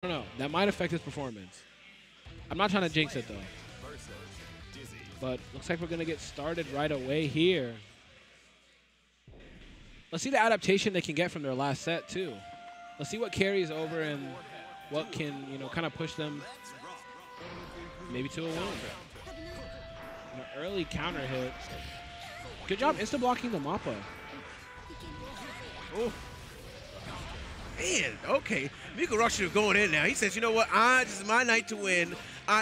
I don't know. That might affect his performance. I'm not trying to jinx it, though. But looks like we're going to get started right away here. Let's see the adaptation they can get from their last set, too. Let's see what carries over and what can, you know, kind of push them maybe to a win. An early counter hit. Good job insta-blocking the Mappa. Oh. Man, okay. Miku RockShooter going in now. He says, you know what? This is my night to win.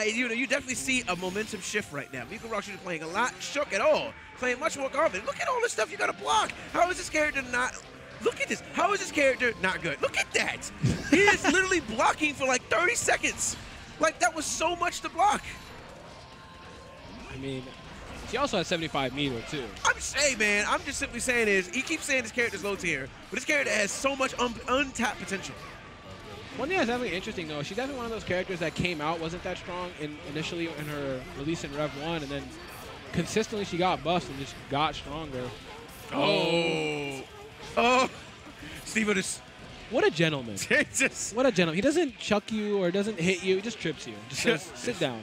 You definitely see a momentum shift right now. Miku RockShooter playing a lot shook at all. Playing much more confident. Look at all the stuff you got to block. How is this character not... Look at this. How is this character not good? Look at that. He is literally blocking for like 30 seconds. Like, that was so much to block. I mean, he also has 75 meter, too. I'm saying, man, I'm just simply saying is, he keeps saying this character's low tier, but this character has so much untapped potential. One thing that's definitely interesting, though, she's definitely one of those characters that came out, wasn't that strong initially in her release in Rev 1, and then consistently she got buffed and just got stronger. Oh. Oh. Steve just... What a gentleman. What a gentleman. He doesn't chuck you or doesn't hit you. He just trips you. Just says, sit down.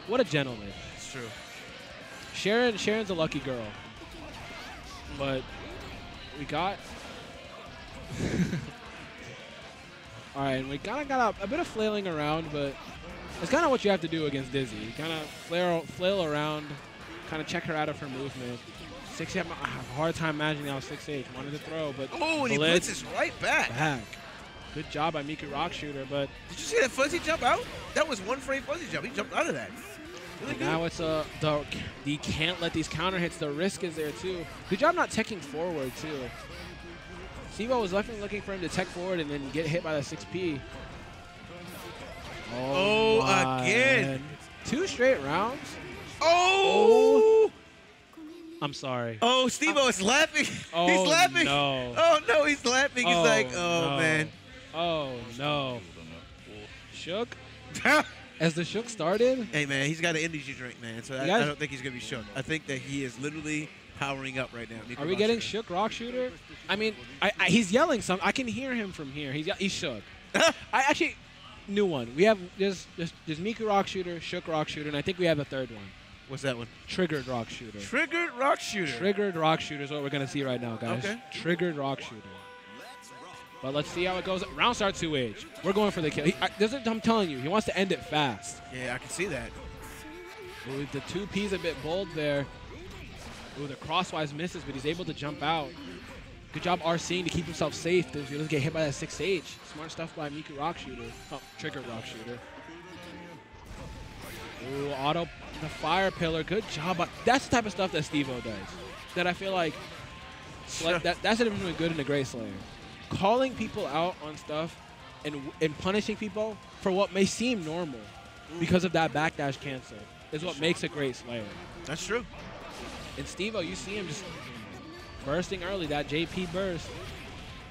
What a gentleman. It's true. Sharon's a lucky girl. But we got... All right, we kind of got a bit of flailing around, but it's kind of what you have to do against Dizzy. You kind of flail around, kind of check her out of her movement. 6'8", I have a hard time imagining I was 6'8", wanted to throw, but oh, and he blitzes right back. Good job by Miku RockShooter, but... Did you see that fuzzy jump out? That was one frame fuzzy jump. He jumped out of that. Really good. Now it's you can't let these counter hits. The risk is there, too. Good job not teching forward, too. Sivo was definitely looking for him to tech forward and then get hit by the 6P. Oh, again. 2 straight rounds. Oh! I'm sorry. Oh, Steve-O is laughing. Oh, he's laughing. No. Oh, no, he's laughing. He's like, oh, no. man. Oh, no. Shook? As the shook started? Hey, man, he's got an energy drink, man, so I don't think he's going to be shook. I think that he is literally powering up right now. Are we getting shook RockShooter? I mean, he's yelling something. I can hear him from here. He's shook. I actually, new one. We have, there's Miku RockShooter, shook RockShooter, and I think we have a third one. What's that one? Triggered RockShooter. Triggered RockShooter. Triggered RockShooter is what we're going to see right now, guys. Okay. Triggered RockShooter. But let's see how it goes. Round start 2H. We're going for the kill. I'm telling you, he wants to end it fast. Yeah, I can see that. Ooh, the 2P's a bit bold there. Ooh, the crosswise misses, but he's able to jump out. Good job RCing to keep himself safe. He doesn't get hit by that 6H. Smart stuff by Miku RockShooter. Oh, Triggered RockShooter. Ooh, auto the fire pillar. Good job. That's the type of stuff that Steve-O does. That I feel like that's the difference between good and a great Slayer. Calling people out on stuff and punishing people for what may seem normal because of that backdash cancel is what makes a great Slayer. That's true. And Steve-O, you see him just bursting early, that JP burst,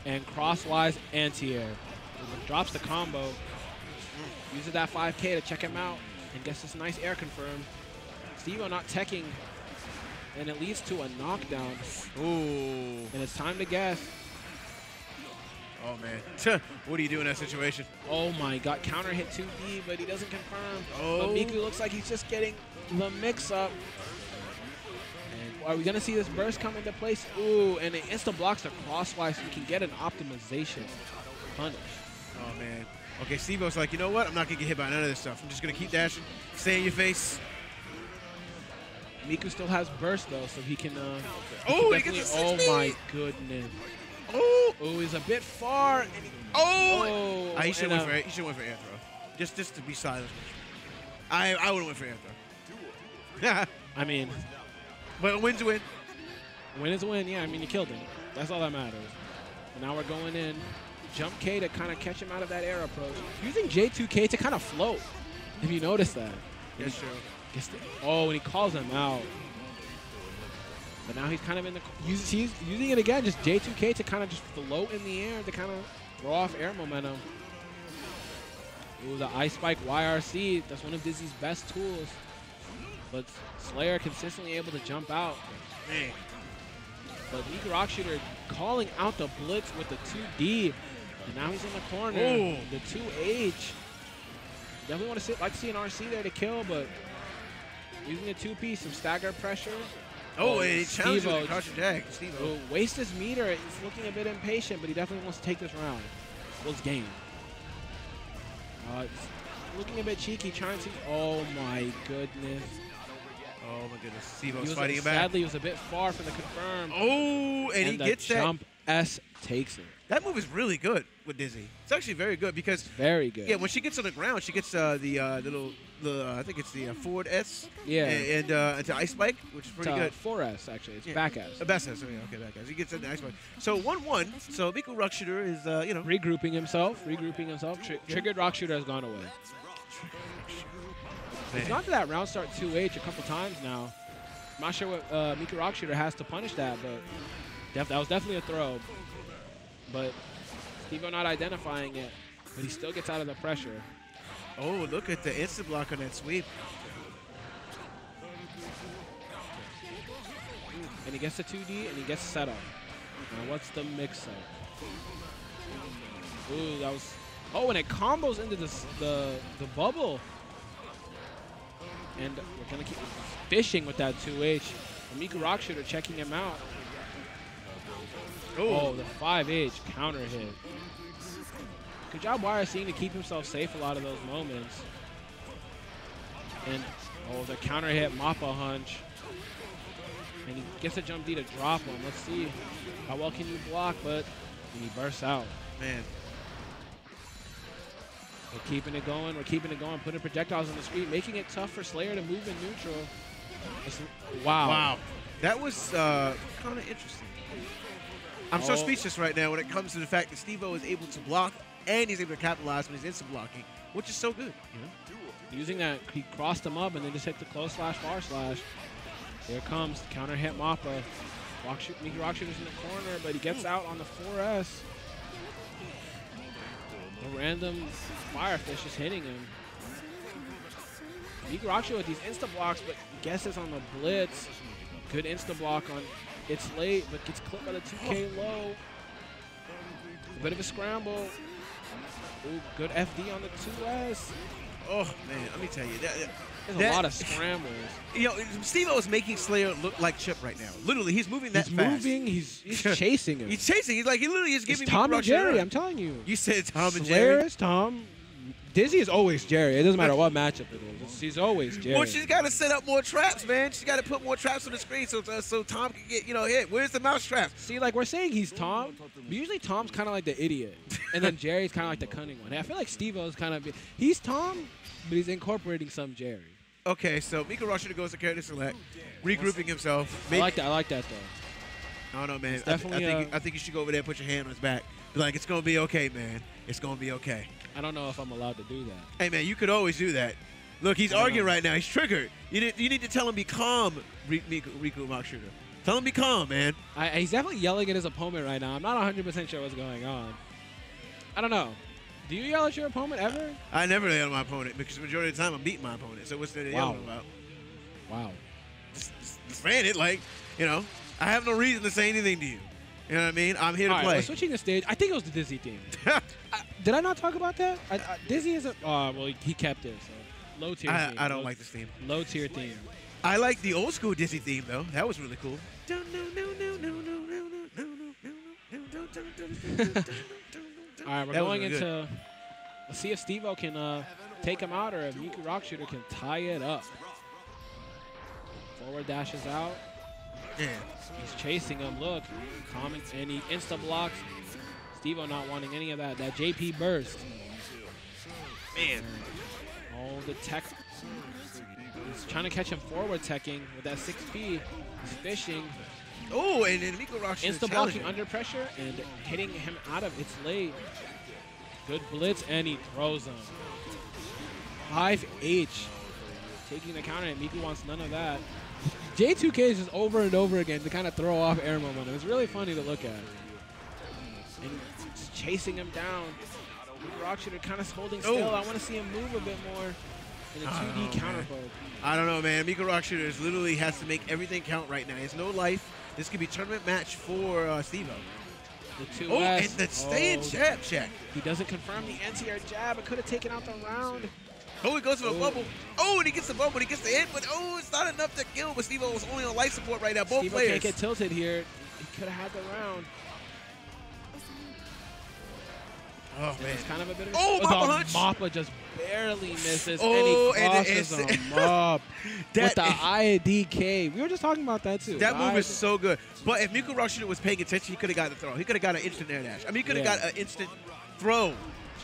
and crosswise anti-air. Drops the combo, uses that 5K to check him out, and gets this nice air confirmed. Steve-O not teching, and it leads to a knockdown. Ooh. And it's time to guess. Oh, man. What do you do in that situation? Oh, my God. Counter hit 2D, but he doesn't confirm. Oh. But Miku looks like he's just getting the mix-up. Are we going to see this burst come into place? Ooh, and it insta-blocks the crosswise so you can get an optimization punish. Oh, man. Okay, Steve-O's like, you know what? I'm not going to get hit by none of this stuff. I'm just going to keep dashing, stay in your face. Miku still has burst, though, so he can... He gets a 6 oh, my goodness. Oh! Oh, he's a bit far. And he should have went for air throw. Just to be silent. I would have went for air throw. I mean... But a win's a win. Win is a win, yeah. I mean, you killed him. That's all that matters. And now we're going in. Jump K to kind of catch him out of that air approach. Using J2K to kind of float, if you notice that. That's true. And he calls him out. But now he's kind of in the... He's using it again, just J2K to kind of just float in the air to kind of throw off air momentum. Ooh, the Ice Spike YRC. That's one of Dizzy's best tools. But Slayer consistently able to jump out. Man. But Miku RockShooter calling out the blitz with the 2D. And now he's in the corner. Ooh. The 2H. Definitely want to like to see an RC there to kill, but using the 2P, some stagger pressure. Oh, and he challenged him Steve-O with the crouching jag. Steve-O. waste his meter. He's looking a bit impatient, but he definitely wants to take this round. Well, it's game. Looking a bit cheeky, trying to. Oh my goodness. Oh my goodness. Steve-O's fighting him back. Sadly, he was a bit far from the confirm. Oh, and he gets that. Jump S takes it. That move is really good with Dizzy. It's actually very good because Very good. yeah, when she gets on the ground, she gets the I think it's the forward S. Yeah. And into ice spike, which is pretty good. 4S actually. It's Yeah. back S. Back S. Okay, back S. He gets into ice spike. So 1-1. So Miku RockShooter is Regrouping himself. Triggered RockShooter has gone away. Man. He's gone to that round start 2H a couple times now. I'm not sure what Miku RockShooter has to punish that, but that was definitely a throw. But Steve-O not identifying it, but he still gets out of the pressure. Oh, look at the instant block on that sweep. And he gets the 2D and he gets set up. Now what's the mix-up? Ooh, that was. Oh, and it combos into the bubble. And we're gonna keep fishing with that 2H. And Miku RockShooter checking him out. Oh, the 5H counter hit. Good job YRC to keep himself safe a lot of those moments. And the counter hit Mappa hunch. And he gets a jump D to drop him. Let's see how well can you block, but he bursts out. Man. We're keeping it going. We're keeping it going. Putting projectiles on the screen, making it tough for Slayer to move in neutral. Wow. Wow. That was kind of interesting. I'm so speechless right now when it comes to the fact that Steve-O is able to block and he's able to capitalize when he's instant blocking, which is so good. You know? Using that, he crossed him up and then just hit the close slash, far slash. Here comes the counter hit Mappa. Miku RockShooter's in the corner, but he gets out on the 4S. A random Firefish is hitting him. Miku RockShooter with these insta blocks, but guesses on the blitz. Good insta block on It's Late, but gets clipped by the 2K low. A bit of a scramble. Ooh, good FD on the 2S. Oh, man, let me tell you. There's a lot of scrambles. You know, Steve-O is making Slayer look like Chip right now. Literally, he's moving that fast. He's chasing him. He's chasing. He literally is giving me Tom and Jerry, I'm telling you. You said Tom and Slayer Jerry? is Tom. Dizzy is always Jerry. It doesn't matter what matchup it is. He's always Jerry. Well, she's got to set up more traps, man. She's got to put more traps on the screen so Tom can get, hit. Where's the mouse trap? See, like we're saying he's Tom, but usually Tom's kind of like the idiot. And then Jerry's kind of like the cunning one. I feel like Steve-O's kind of, he's Tom, but he's incorporating some Jerry. Okay, so Miku RockShooter goes to character select, regrouping himself. I like that though. I don't know, man. It's definitely I think you should go over there and put your hand on his back. Be like, it's going to be okay, man. It's going to be okay. I don't know if I'm allowed to do that. Hey, man, you could always do that. Look, he's arguing right now. He's triggered. You need to tell him be calm, Miku RockShooter. Tell him be calm, man. He's definitely yelling at his opponent right now. I'm not 100% sure what's going on. I don't know. Do you yell at your opponent ever? I never yell at my opponent because the majority of the time I'm beating my opponent. So what's there to yell about? Wow. Just saying it like, I have no reason to say anything to you. You know what I mean? I'm here to play. We're switching the stage. I think it was the Dizzy theme. Did I not talk about that? Dizzy is well, he kept it. So low tier theme. I don't like this theme. Low tier theme. I like the old school Dizzy theme though. That was really cool. All right, we're going into. Let's see if Steve-O can take him out or if Miku RockShooter can tie it up. Forward dashes out. Yeah. He's chasing him. Look, and he insta blocks. Steve-O not wanting any of that. That JP burst. Man. Oh, the tech. He's trying to catch him forward teching with that 6P. He's fishing. Oh, and then Miku RockShooter insta blocking under pressure and hitting him out of It's Late. Good blitz, and he throws him. 5H. Taking the counter, and Miku wants none of that. J2K is just over and over again to kind of throw off air momentum. It's really funny to look at. And he's chasing him down. Miku RockShooter kind of holding still. I want to see him move a bit more in a 2D counter poke. I don't know, man. Miku RockShooter literally has to make everything count right now. He has no life. This could be a tournament match for Steve-O. The 2S. Oh, and the staying jab check. He doesn't confirm the anti-air jab. It could have taken out the round. Oh, he goes for a bubble. Oh, and he gets the bubble. He gets the hit, but oh, it's not enough to kill. But Steve-O was only on life support right now. Both Steve-O players. can't get tilted here. He could have had the round. Oh, man. It's kind of a bit of a... Oh, Mappa punch. Mappa just barely misses, Oh, and he crosses him up with the IDK. We were just talking about that, too. That move is so good. But if Miku RockShooter was paying attention, he could have got the throw. He could have got an instant air dash. I mean, he could have got an instant throw,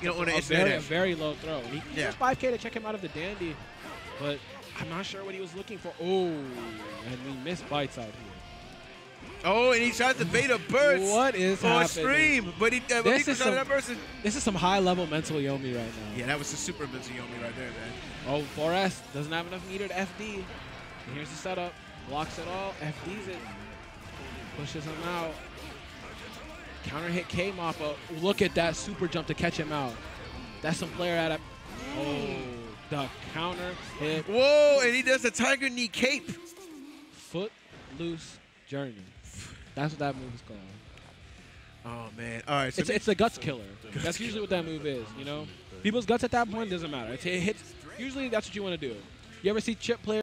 you know, on an instant air dash. A very low throw. He used 5K to check him out of the dandy, but I'm not sure what he was looking for. Oh, and we missed bites out here. Oh, and he tries to bait a burst. What is happening? Stream, but he that person. This is some high-level mental Yomi right now. Yeah, that was the super mental Yomi right there, man. Oh, 4S doesn't have enough meter to FD. And here's the setup. Blocks it all. FDs it. Pushes him out. Counter hit K Mappa. Look at that super jump to catch him out. That's some player at Oh, the counter hit. Whoa, and he does the tiger knee cape. Foot loose journey. That's what that move is called. Oh, man. All right. So it's a guts killer. That's usually what that move is, you know? People's guts at that point doesn't matter. It hits. Usually that's what you want to do. You ever see chip players